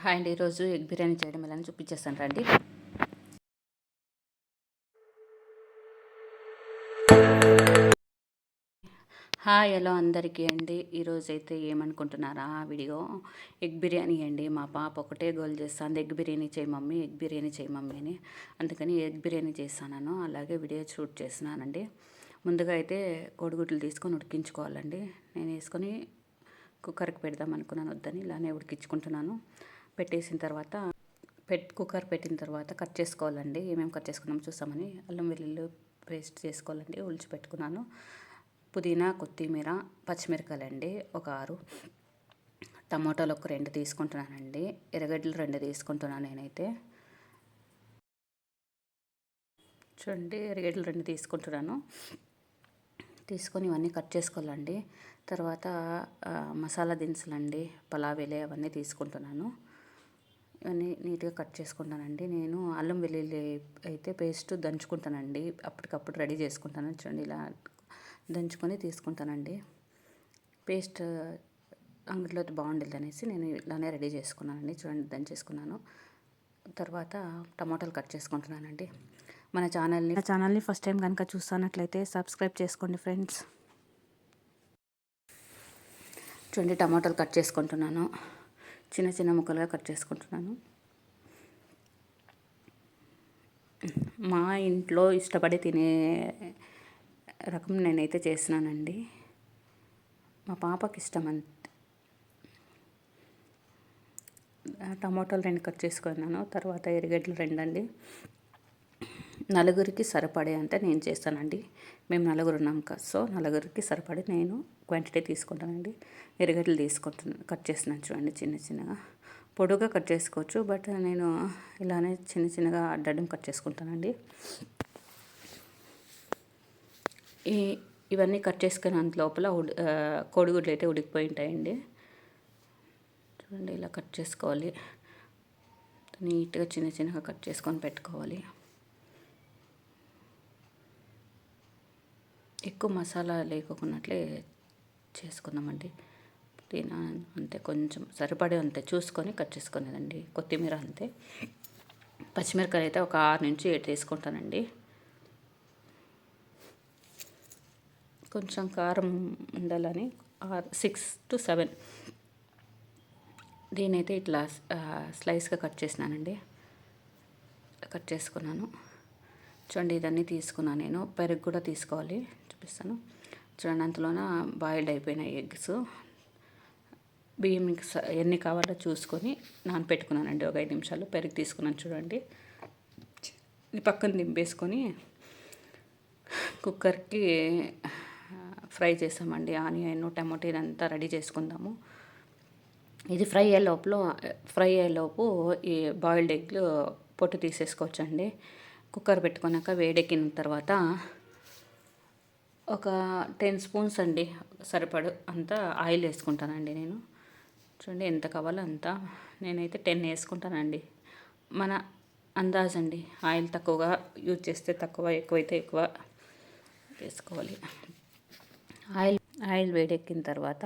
Hi అండి. ఈరోజు egg biryani చేయడం ఎలా అని చూపించేస్తాను రండి. హాయ్ హలో అందరికీ అండి. ఈరోజైతే ఏమనుకుంటున్నారా వీడియో ఎగ్ బిర్యానీ అండి. మా పాప ఒకటే గోల్ చేస్తుంది, ఎగ్ బిర్యానీ చేయి మమ్మీ, ఎగ్ బిర్యానీ చేయి మమ్మీ అని. అందుకని ఎగ్ బిర్యానీ చేస్తాను. అలాగే వీడియో షూట్ చేస్తున్నానండి. ముందుగా అయితే కోడిగుడ్లు తీసుకొని ఉడికించుకోవాలండి. నేను వేసుకొని కుక్కర్కి పెడదాం అనుకున్నాను, వద్దని ఇలానే ఉడికించుకుంటున్నాను. పెట్టేసిన తర్వాత కుక్కర్ పెట్టిన తర్వాత కట్ చేసుకోవాలండి. ఏమేమి కట్ చేసుకున్నామో చూస్తామని అల్లం వెల్లుల్లి పేస్ట్ చేసుకోవాలండి. ఉల్చి పెట్టుకున్నాను. పుదీనా, కొత్తిమీర, పచ్చిమిరకాయలండి ఒక 6, టమాటాలు ఒక 2 తీసుకుంటున్నానండి. ఎర్రగడ్డలు 2 తీసుకుంటున్నాను నేనైతే. చూడండి, ఎర్రగడ్డలు 2 తీసుకుంటున్నాను. తీసుకొని ఇవన్నీ కట్ చేసుకోవాలండి. తర్వాత మసాలా దినుసులండి, పలావేలే అవన్నీ తీసుకుంటున్నాను. ఇవన్నీ నీట్గా కట్ చేసుకుంటానండి. నేను అల్లం వెల్లుల్లి అయితే పేస్ట్ దంచుకుంటానండి. అప్పటికప్పుడు రెడీ చేసుకుంటాను. చూడండి, ఇలా దంచుకొని తీసుకుంటానండి. పేస్ట్ అంగడిలో బాగుండేది అనేసి నేను ఇలానే రెడీ చేసుకున్నానండి. చూడండి, దంచేసుకున్నాను. తర్వాత టమాటాలు కట్ చేసుకుంటున్నానండి. మన ఛానల్ని ఫస్ట్ టైం కనుక చూస్తున్నట్లయితే సబ్స్క్రైబ్ చేసుకోండి ఫ్రెండ్స్. చూడండి, టమాటాలు కట్ చేసుకుంటున్నాను. చిన్న చిన్న ముక్కలుగా కట్ చేసుకుంటున్నాను. మా ఇంట్లో ఇష్టపడి తినే రకం నేనైతే చేస్తున్నానండి. మా పాపకి ఇష్టం అంతే. టమాటాలు 2 కట్ చేసుకున్నాను. తర్వాత ఎర్రగడ్డలు 2 అండి. నలుగురికి సరిపడే అంతే నేను చేస్తానండి. మేము 4 ఉన్నాం కదా, సో 4కి సరిపడి నేను క్వాంటిటీ తీసుకుంటానండి. ఎర్రగడ్డలు కట్ చేస్తున్నాను. చూడండి, చిన్న చిన్నగా పొడుగా కట్ చేసుకోవచ్చు, బట్ నేను ఇలానే చిన్న చిన్నగా అడ్డడం కట్ చేసుకుంటానండి. ఇవన్నీ కట్ చేసుకుని అంత లోపల కోడిగుడ్లు అయితే ఉడికిపోయి ఉంటాయండి. చూడండి, ఇలా కట్ చేసుకోవాలి. నీట్గా చిన్న చిన్నగా కట్ చేసుకొని పెట్టుకోవాలి. ఎక్కువ మసాలా లేకున్నట్లే చేసుకుందామండి. పుదీనా అంతే, కొంచెం సరిపడే అంతే చూసుకొని కట్ చేసుకునేదండి. కొత్తిమీర అంతే. పచ్చిమిరకాయలు అయితే ఒక 6 నుంచి 7 తీసుకుంటానండి. కొంచెం కారం ఉండాలని 6 to 7. దీనైతే ఇట్లా స్లైస్గా కట్ చేసినానండి. కట్ చేసుకున్నాను. చూడండి, ఇదన్నీ తీసుకున్నాను నేను. పెరుగు కూడా తీసుకోవాలి, చూపిస్తాను. చూడండి, అంతలోన బాయిల్డ్ అయిపోయిన ఎగ్స్, బియ్యం ఎన్ని కావాలో చూసుకొని నానపెట్టుకున్నానండి. ఒక 5 నిమిషాలు పెరుగు తీసుకున్నాను. చూడండి, ఇది పక్కన దింపేసుకొని కుక్కర్కి ఫ్రై చేసామండి. ఆనియన్, టమాటో ఇదంతా రెడీ చేసుకుందాము. ఇది ఫ్రై అయ్యేలోపు ఈ బాయిల్డ్ ఎగ్లు పొట్టు తీసేసుకోవచ్చండి. కుక్కర్ పెట్టుకున్నాక వేడెక్కిన తర్వాత ఒక 10 స్పూన్స్ అండి సరిపడు అంతా ఆయిల్ వేసుకుంటానండి నేను. చూడండి, ఎంత కావాలో అంత. నేనైతే 10 వేసుకుంటానండి. మన అందాజ్ అండి. ఆయిల్ తక్కువగా యూజ్ చేస్తే తక్కువ, ఎక్కువైతే ఎక్కువ వేసుకోవాలి. ఆయిల్ వేడెక్కిన తర్వాత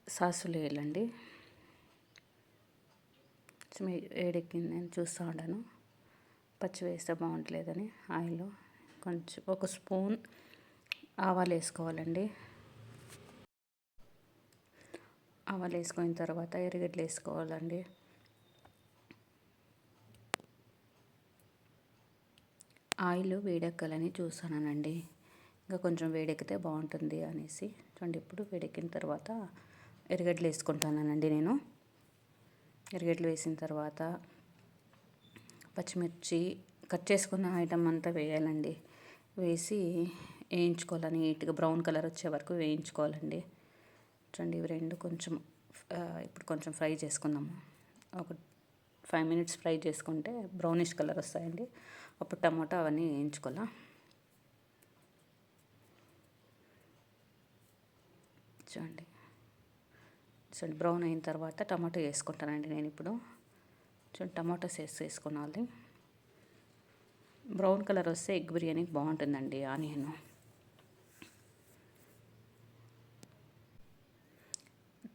సాసులు వేయాలండి. వేడెక్కింది, నేను చూస్తూ ఉంటాను. పచ్చి వేస్తే బాగుంటలేదని ఆయిల్లో కొంచెం ఒక స్పూన్ ఆవాలు వేసుకోవాలండి. ఆవాలు వేసుకున్న తర్వాత ఎర్రగడ్డలు వేసుకోవాలండి. ఆయిల్ వేడెక్కాలని చూస్తానండి. ఇంకా కొంచెం వేడెక్కితే బాగుంటుంది అనేసి. చూడండి, ఇప్పుడు వేడెక్కిన తర్వాత ఎర్రగడ్డలు వేసుకుంటానండి నేను. ఎర్రగడ్డలు వేసిన తర్వాత పచ్చిమిర్చి కట్ చేసుకున్న ఐటమ్ అంతా వేయాలండి. వేసి వేయించుకోవాలి. నీట్గా బ్రౌన్ కలర్ వచ్చే వరకు వేయించుకోవాలండి. చూడండి, ఇవి 2 కొంచెం ఇప్పుడు కొంచెం ఫ్రై చేసుకుందాము. ఒక 5 minutes ఫ్రై చేసుకుంటే బ్రౌనిష్ కలర్ వస్తాయండి. అప్పుడు టమాటా అవన్నీ వేయించుకోవాలా. చూడండి, బ్రౌన్ అయిన తర్వాత టమాటో వేసుకుంటానండి నేను ఇప్పుడు. చూడండి, టమాటోస్ వేసుకోవాలి. బ్రౌన్ కలర్ వస్తే ఎగ్ బిర్యానీకి బాగుంటుందండి. ఆనియన్,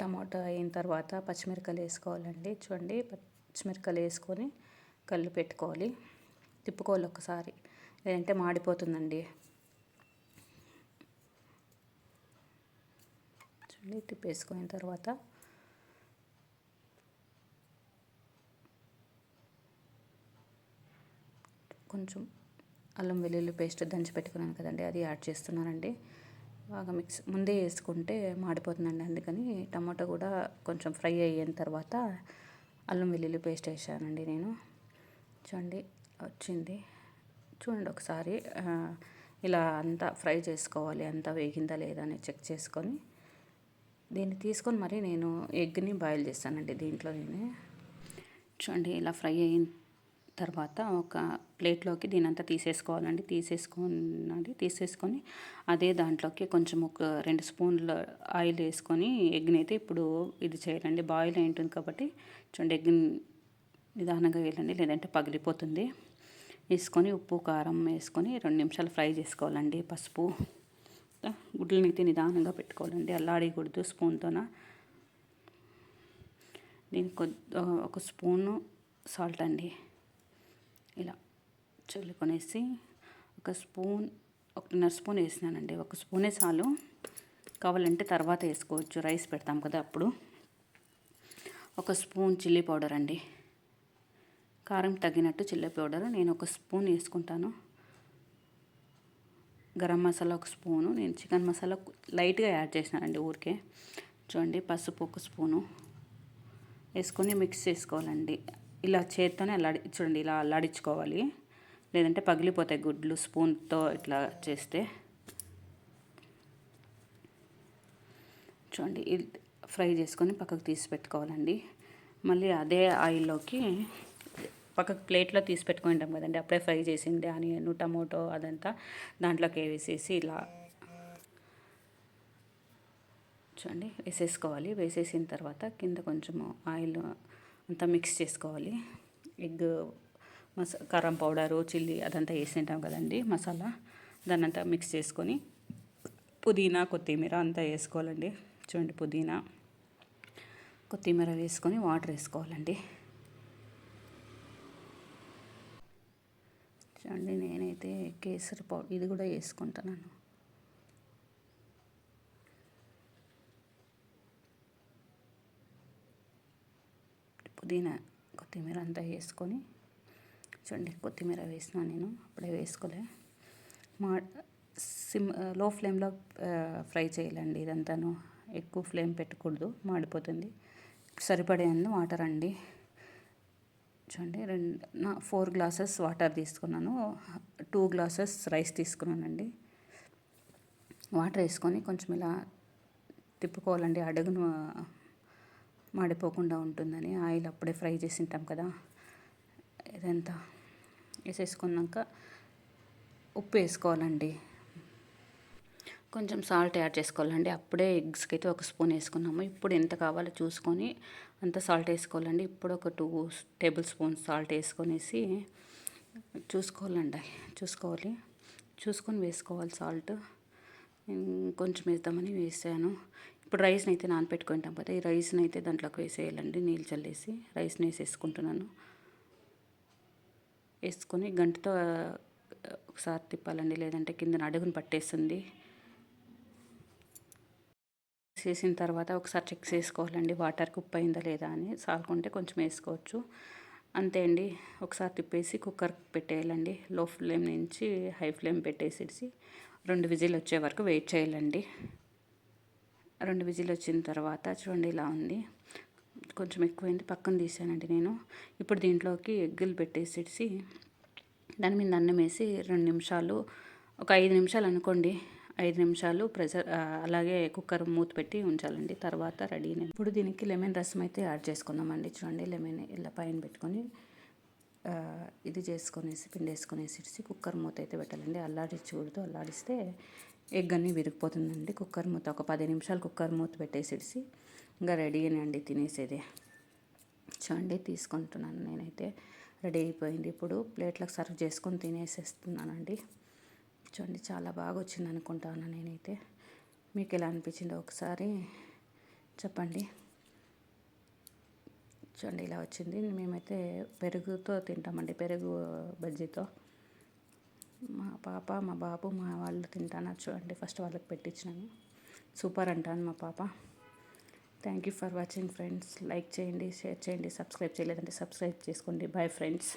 టమాటా అయిన తర్వాత పచ్చిమిరపకాయలు వేసుకోవాలండి. చూడండి, పచ్చిమిరపకాయలు వేసుకొని కళ్ళు పెట్టుకోవాలి, తిప్పుకోవాలి ఒకసారి, లేదంటే మాడిపోతుందండి. చూడండి, తిప్పేసుకున్న తర్వాత కొంచెం అల్లం వెల్లుల్లి పేస్ట్ దంచి పెట్టుకున్నాను కదండి, అది యాడ్ చేస్తున్నానండి. బాగా ముందే వేసుకుంటే మాడిపోతుందండి, అందుకని టమాటా కూడా కొంచెం ఫ్రై అయిన తర్వాత అల్లం వెల్లుల్లి పేస్ట్ వేసానండి నేను. చూడండి వచ్చింది, చూడండి ఒకసారి ఇలా అంతా ఫ్రై చేసుకోవాలి, అంతా వేగిందా లేదా అని చెక్ చేసుకొని దీన్ని తీసుకొని మరి నేను ఎగ్ని బాయిల్ చేస్తానండి దీంట్లో. నేను చూడండి ఇలా ఫ్రై అయిన తర్వాత ఒక ప్లేట్లోకి దీనంతా తీసేసుకోవాలండి. తీసేసుకొని అదే దాంట్లోకి కొంచెం ఒక 2 స్పూన్ల ఆయిల్ వేసుకొని ఎగ్ని అయితే ఇప్పుడు ఇది చేయాలండి. బాయిల్ అయి ఉంటుంది కాబట్టి చూడండి, ఎగ్ నిదానంగా వేయాలండి, లేదంటే పగిలిపోతుంది. వేసుకొని ఉప్పు కారం వేసుకొని 2 నిమిషాలు ఫ్రై చేసుకోవాలండి. పసుపు, గుడ్లని అయితే నిదానంగా పెట్టుకోవాలండి, అల్లాడకూడదు స్పూన్తోన. దీనికి ఒక స్పూను సాల్ట్ అండి ఇలా చల్లుకొనేసి ఒక 1.5 స్పూన్ వేసినానండి. ఒక స్పూనే చాలు, కావాలంటే తర్వాత వేసుకోవచ్చు, రైస్ పెడతాం కదా అప్పుడు. ఒక స్పూన్ చిల్లీ పౌడర్ అండి, కారం తగినట్టు చిల్లీ పౌడర్ నేను ఒక స్పూన్ వేసుకుంటాను. గరం మసాలా ఒక స్పూను, నేను చికెన్ మసాలా లైట్గా యాడ్ చేసినానండి ఊరికే. చూడండి, పసుపు ఒక స్పూను వేసుకొని మిక్స్ చేసుకోవాలండి. ఇలా చేత్తోనే చూడండి, ఇలా అల్లాడించుకోవాలి, లేదంటే పగిలిపోతాయి గుడ్లు స్పూన్తో ఇట్లా చేస్తే. చూడండి, ఫ్రై చేసుకొని పక్కకు తీసి పెట్టుకోవాలండి. మళ్ళీ అదే ఆయిల్లోకి పక్కకు ప్లేట్లో తీసి పెట్టుకుంటాం కదండి, అప్పుడే ఫ్రై చేసింది ఆనియన్ టమోటో అదంతా దాంట్లోకి వేసేసి ఇలా చూడండి వేసేసుకోవాలి. వేసేసిన తర్వాత కింద కొంచెం ఆయిల్ అంతా మిక్స్ చేసుకోవాలి. ఎగ్ కారం పౌడరు చిల్లీ అదంతా వేసింటాం కదండి మసాలా, దాన్ని అంతా మిక్స్ చేసుకొని పుదీనా కొత్తిమీర అంతా వేసుకోవాలండి. చూడండి, పుదీనా కొత్తిమీర వేసుకొని వాటర్ వేసుకోవాలండి. చూడండి, నేనైతే కేసరి పౌడర్ ఇది కూడా వేసుకుంటున్నాను. పుదీనా కొత్తిమీర అంతా వేసుకొని, చూడండి కొత్తిమీర వేసినా నేను, అప్పుడే వేసుకోలే, లో ఫ్లేమ్లో ఫ్రై చేయాలండి ఇదంతాను. ఎక్కువ ఫ్లేమ్ పెట్టకూడదు, మాడిపోతుంది. సరిపడే వాటర్ అండి. చూడండి, 4 గ్లాసెస్ వాటర్ తీసుకున్నాను, 2 గ్లాసెస్ రైస్ తీసుకున్నానండి. వాటర్ వేసుకొని కొంచెం ఇలా తిప్పుకోవాలండి, అడుగును మాడిపోకుండా ఉంటుందని. ఆయిల్ అప్పుడే ఫ్రై చేసి ఉంటాం కదా, ఇదంతా వేసేసుకున్నాక ఉప్పు వేసుకోవాలండి, కొంచెం సాల్ట్ యాడ్ చేసుకోవాలండి. అప్పుడే ఎగ్స్కి అయితే 1 స్పూన్ వేసుకున్నాము, ఇప్పుడు ఎంత కావాలో చూసుకొని అంత సాల్ట్ వేసుకోవాలండి. ఇప్పుడు ఒక 2 టేబుల్ స్పూన్స్ సాల్ట్ వేసుకొనేసి చూసుకొని వేసుకోవాలి సాల్ట్. కొంచెం వేద్దామని వేసాను. ఇప్పుడు రైస్ని అయితే నానపెట్టుకుంటాం కదా, ఈ రైస్ని అయితే దాంట్లోకి వేసేయాలండి, నీళ్ళు చల్లేసి రైస్ని వేసేసుకుంటున్నాను. వేసుకొని గంటతో ఒకసారి తిప్పాలండి, లేదంటే కింద అడుగును పట్టేస్తుంది. చేసిన తర్వాత ఒకసారి చెక్ చేసుకోవాలండి, వాటర్కి ఉప్పు అయిందా లేదా అని. సాల్కుంటే కొంచెం వేసుకోవచ్చు, అంతే అండి. ఒకసారి తిప్పేసి కుక్కర్ పెట్టేయాలండి. లో ఫ్లేమ్ నుంచి హై ఫ్లేమ్ పెట్టేసి 2 విజిల్ వచ్చే వరకు వెయిట్ చేయాలండి. 2 విజిల్ వచ్చిన తర్వాత చూడండి ఇలా ఉంది, కొంచెం ఎక్కువైంది, పక్కన తీసానండి నేను. ఇప్పుడు దీంట్లోకి ఎగ్గులు పెట్టేసి దాని మీద అన్నం వేసి 2 నిమిషాలు, ఒక 5 నిమిషాలు అనుకోండి, 5 నిమిషాలు అలాగే కుక్కర్ మూత పెట్టి ఉంచాలండి. తర్వాత రెడీ. ఇప్పుడు దీనికి లెమన్ రసం అయితే యాడ్ చేసుకుందామండి. చూడండి, లెమన్ ఇలా పైన పెట్టుకొని ఇది చేసుకొనేసి పిండి వేసుకొనేసి కుక్కర్ మూత అయితే పెట్టాలండి. అల్లాడించకూడదు, అల్లాడిస్తే ఎగ్ అన్నీ విరిగిపోతుందండి. కుక్కర్ మూత ఒక 10 నిమిషాలు కుక్కర్ మూత పెట్టేసి ఇంకా రెడీ అండి తినేసేది. చూడండి, తీసుకుంటున్నాను నేనైతే, రెడీ అయిపోయింది. ఇప్పుడు ప్లేట్లకు సర్వ్ చేసుకొని తినేసేస్తున్నానండి. చూడండి, చాలా బాగా వచ్చింది అనుకుంటాను నేనైతే. మీకు ఎలా అనిపించిందో ఒకసారి చెప్పండి. చూడండి ఇలా వచ్చింది. మేమైతే పెరుగుతో తింటామండి, పెరుగు బజ్జీతో. మా పాప, మా బాబు, మా వాళ్ళు తింటాను చూడండి. ఫస్ట్ వాళ్ళకి పెట్టించినాను. సూపర్ అంటాను మా పాప. Thank you for watching friends. Like చేయండి, షేర్ చేయండి, సబ్స్క్రైబ్ చేయలేదంటే సబ్స్క్రైబ్ చేసుకోండి. Bye friends.